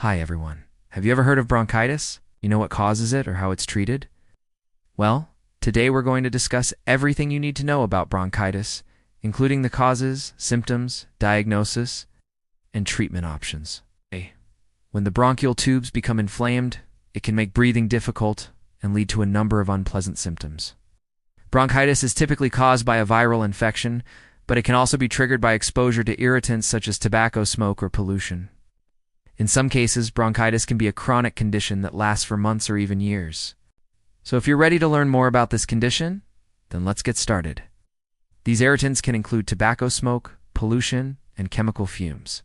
Hi everyone. Have you ever heard of bronchitis? You know what causes it or how it's treated? Well, today we're going to discuss everything you need to know about bronchitis, including the causes, symptoms, diagnosis, and treatment options. When the bronchial tubes become inflamed, it can make breathing difficult and lead to a number of unpleasant symptoms. Bronchitis is typically caused by a viral infection, but it can also be triggered by exposure to irritants such as tobacco smoke or pollution. In some cases, bronchitis can be a chronic condition that lasts for months or even years. So if you're ready to learn more about this condition, then let's get started. These irritants can include tobacco smoke, pollution, and chemical fumes.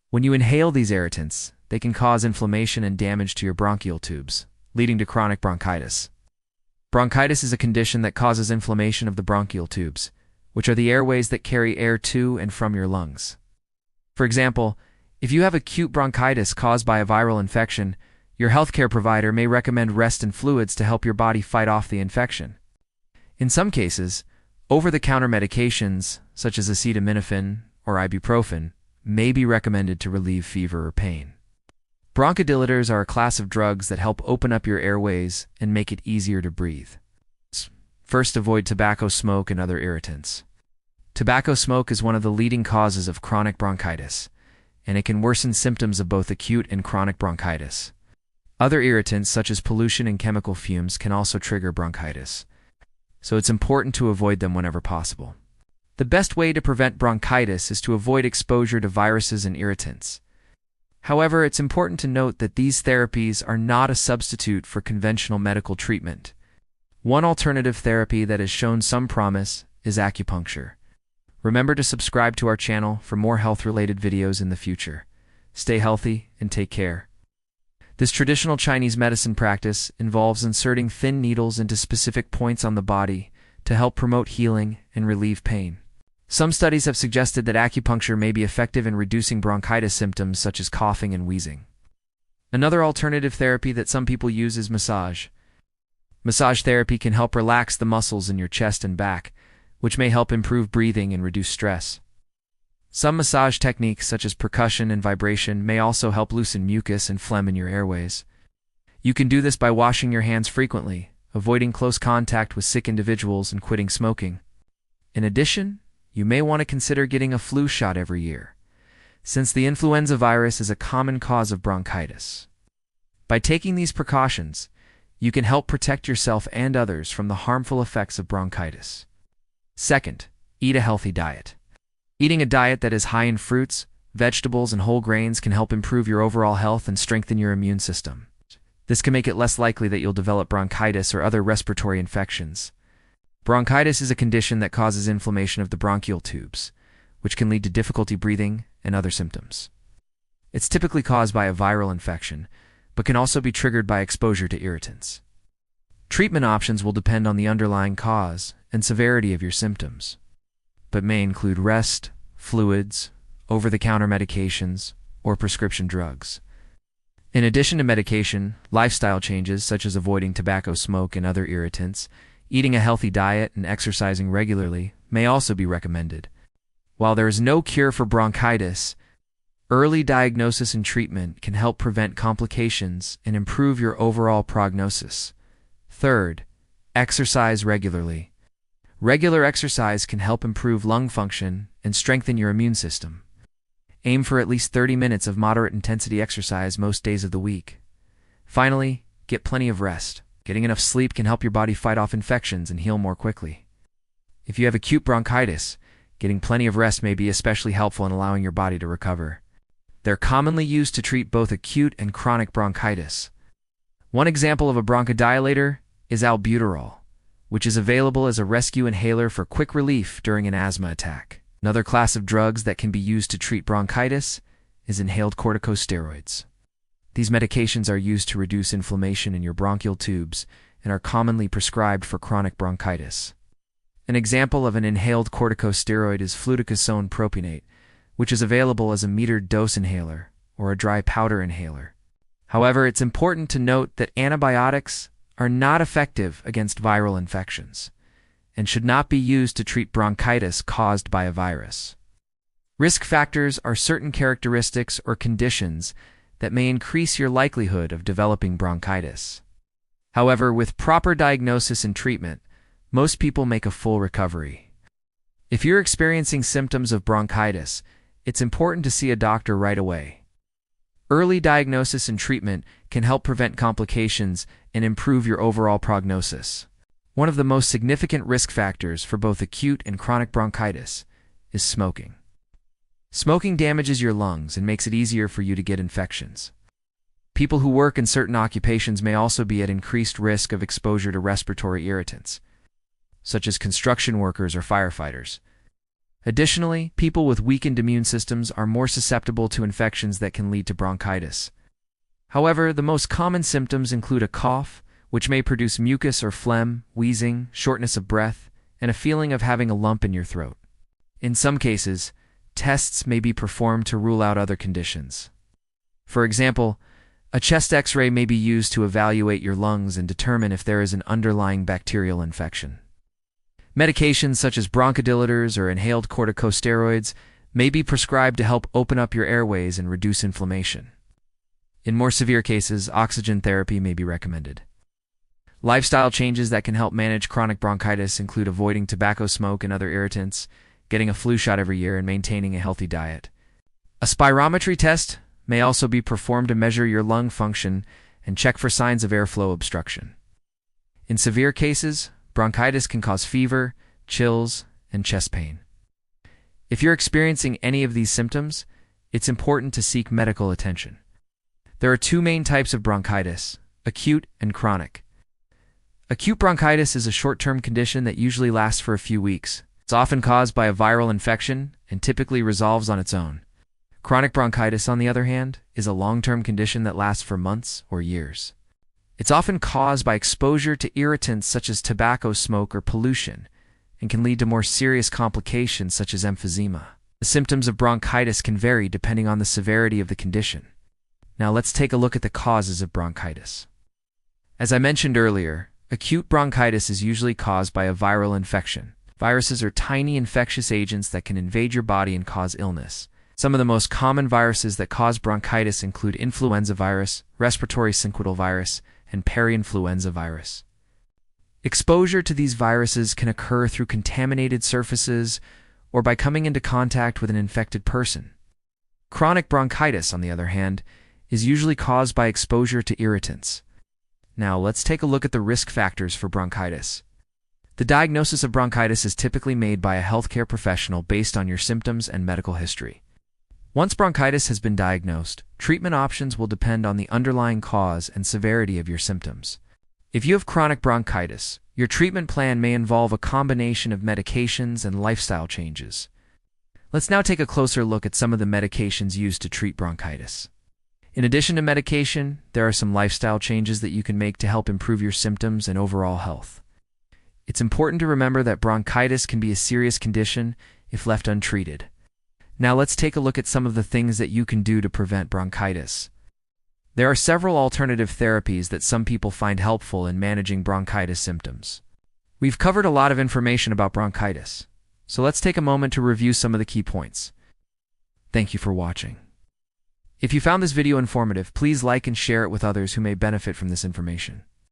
When you inhale these irritants, they can cause inflammation and damage to your bronchial tubes, leading to chronic bronchitis. Bronchitis is a condition that causes inflammation of the bronchial tubes, which are the airways that carry air to and from your lungs. For example, if you have acute bronchitis caused by a viral infection, your healthcare provider may recommend rest and fluids to help your body fight off the infection. In some cases, over-the-counter medications, such as acetaminophen or ibuprofen, may be recommended to relieve fever or pain. Bronchodilators are a class of drugs that help open up your airways and make it easier to breathe. First, avoid tobacco smoke and other irritants. Tobacco smoke is one of the leading causes of chronic bronchitis, and it can worsen symptoms of both acute and chronic bronchitis. Other irritants, such as pollution and chemical fumes, can also trigger bronchitis, so it's important to avoid them whenever possible. The best way to prevent bronchitis is to avoid exposure to viruses and irritants. However, it's important to note that these therapies are not a substitute for conventional medical treatment. One alternative therapy that has shown some promise is acupuncture. Remember to subscribe to our channel for more health-related videos in the future. Stay healthy and take care. This traditional Chinese medicine practice involves inserting thin needles into specific points on the body to help promote healing and relieve pain. Some studies have suggested that acupuncture may be effective in reducing bronchitis symptoms such as coughing and wheezing. Another alternative therapy that some people use is massage. Massage therapy can help relax the muscles in your chest and back, which may help improve breathing and reduce stress. Some massage techniques, such as percussion and vibration, may also help loosen mucus and phlegm in your airways. You can do this by washing your hands frequently, avoiding close contact with sick individuals, and quitting smoking. In addition, you may want to consider getting a flu shot every year, since the influenza virus is a common cause of bronchitis. By taking these precautions, you can help protect yourself and others from the harmful effects of bronchitis. Second, eat a healthy diet. Eating a diet that is high in fruits, vegetables, and whole grains can help improve your overall health and strengthen your immune system. This can make it less likely that you'll develop bronchitis or other respiratory infections. Bronchitis is a condition that causes inflammation of the bronchial tubes, which can lead to difficulty breathing and other symptoms. It's typically caused by a viral infection, but can also be triggered by exposure to irritants. Treatment options will depend on the underlying cause and severity of your symptoms, but may include rest, fluids, over-the-counter medications, or prescription drugs. In addition to medication, lifestyle changes such as avoiding tobacco smoke and other irritants, eating a healthy diet, and exercising regularly may also be recommended. While there is no cure for bronchitis, early diagnosis and treatment can help prevent complications and improve your overall prognosis. Third, exercise regularly. Regular exercise can help improve lung function and strengthen your immune system. Aim for at least 30 minutes of moderate intensity exercise most days of the week. Finally, get plenty of rest. Getting enough sleep can help your body fight off infections and heal more quickly. If you have acute bronchitis, getting plenty of rest may be especially helpful in allowing your body to recover. They're commonly used to treat both acute and chronic bronchitis. One example of a bronchodilator is albuterol, which is available as a rescue inhaler for quick relief during an asthma attack. Another class of drugs that can be used to treat bronchitis is inhaled corticosteroids. These medications are used to reduce inflammation in your bronchial tubes and are commonly prescribed for chronic bronchitis. An example of an inhaled corticosteroid is fluticasone propionate, which is available as a metered dose inhaler or a dry powder inhaler. However, it's important to note that antibiotics are not effective against viral infections and should not be used to treat bronchitis caused by a virus. Risk factors are certain characteristics or conditions that may increase your likelihood of developing bronchitis. However, with proper diagnosis and treatment, most people make a full recovery. If you're experiencing symptoms of bronchitis, it's important to see a doctor right away. Early diagnosis and treatment can help prevent complications and improve your overall prognosis. One of the most significant risk factors for both acute and chronic bronchitis is smoking. Smoking damages your lungs and makes it easier for you to get infections. People who work in certain occupations may also be at increased risk of exposure to respiratory irritants, such as construction workers or firefighters. Additionally, people with weakened immune systems are more susceptible to infections that can lead to bronchitis. However, the most common symptoms include a cough, which may produce mucus or phlegm, wheezing, shortness of breath, and a feeling of having a lump in your throat. In some cases, tests may be performed to rule out other conditions. For example, a chest X-ray may be used to evaluate your lungs and determine if there is an underlying bacterial infection. Medications such as bronchodilators or inhaled corticosteroids may be prescribed to help open up your airways and reduce inflammation. In more severe cases, oxygen therapy may be recommended. Lifestyle changes that can help manage chronic bronchitis include avoiding tobacco smoke and other irritants, getting a flu shot every year, and maintaining a healthy diet. A spirometry test may also be performed to measure your lung function and check for signs of airflow obstruction. In severe cases, bronchitis can cause fever, chills, and chest pain. If you're experiencing any of these symptoms, it's important to seek medical attention. There are two main types of bronchitis: acute and chronic. Acute bronchitis is a short-term condition that usually lasts for a few weeks. It's often caused by a viral infection and typically resolves on its own. Chronic bronchitis, on the other hand, is a long-term condition that lasts for months or years. It's often caused by exposure to irritants such as tobacco smoke or pollution, and can lead to more serious complications such as emphysema. The symptoms of bronchitis can vary depending on the severity of the condition. Now let's take a look at the causes of bronchitis. As I mentioned earlier, acute bronchitis is usually caused by a viral infection. Viruses are tiny infectious agents that can invade your body and cause illness. Some of the most common viruses that cause bronchitis include influenza virus, respiratory syncytial virus, and peri-influenza virus. Exposure to these viruses can occur through contaminated surfaces or by coming into contact with an infected person. Chronic bronchitis, on the other hand, is usually caused by exposure to irritants. Now, let's take a look at the risk factors for bronchitis. The diagnosis of bronchitis is typically made by a healthcare professional based on your symptoms and medical history. Once bronchitis has been diagnosed, treatment options will depend on the underlying cause and severity of your symptoms. If you have chronic bronchitis, your treatment plan may involve a combination of medications and lifestyle changes. Let's now take a closer look at some of the medications used to treat bronchitis. In addition to medication, there are some lifestyle changes that you can make to help improve your symptoms and overall health. It's important to remember that bronchitis can be a serious condition if left untreated. Now let's take a look at some of the things that you can do to prevent bronchitis. There are several alternative therapies that some people find helpful in managing bronchitis symptoms. We've covered a lot of information about bronchitis, so let's take a moment to review some of the key points. Thank you for watching. If you found this video informative, please like and share it with others who may benefit from this information.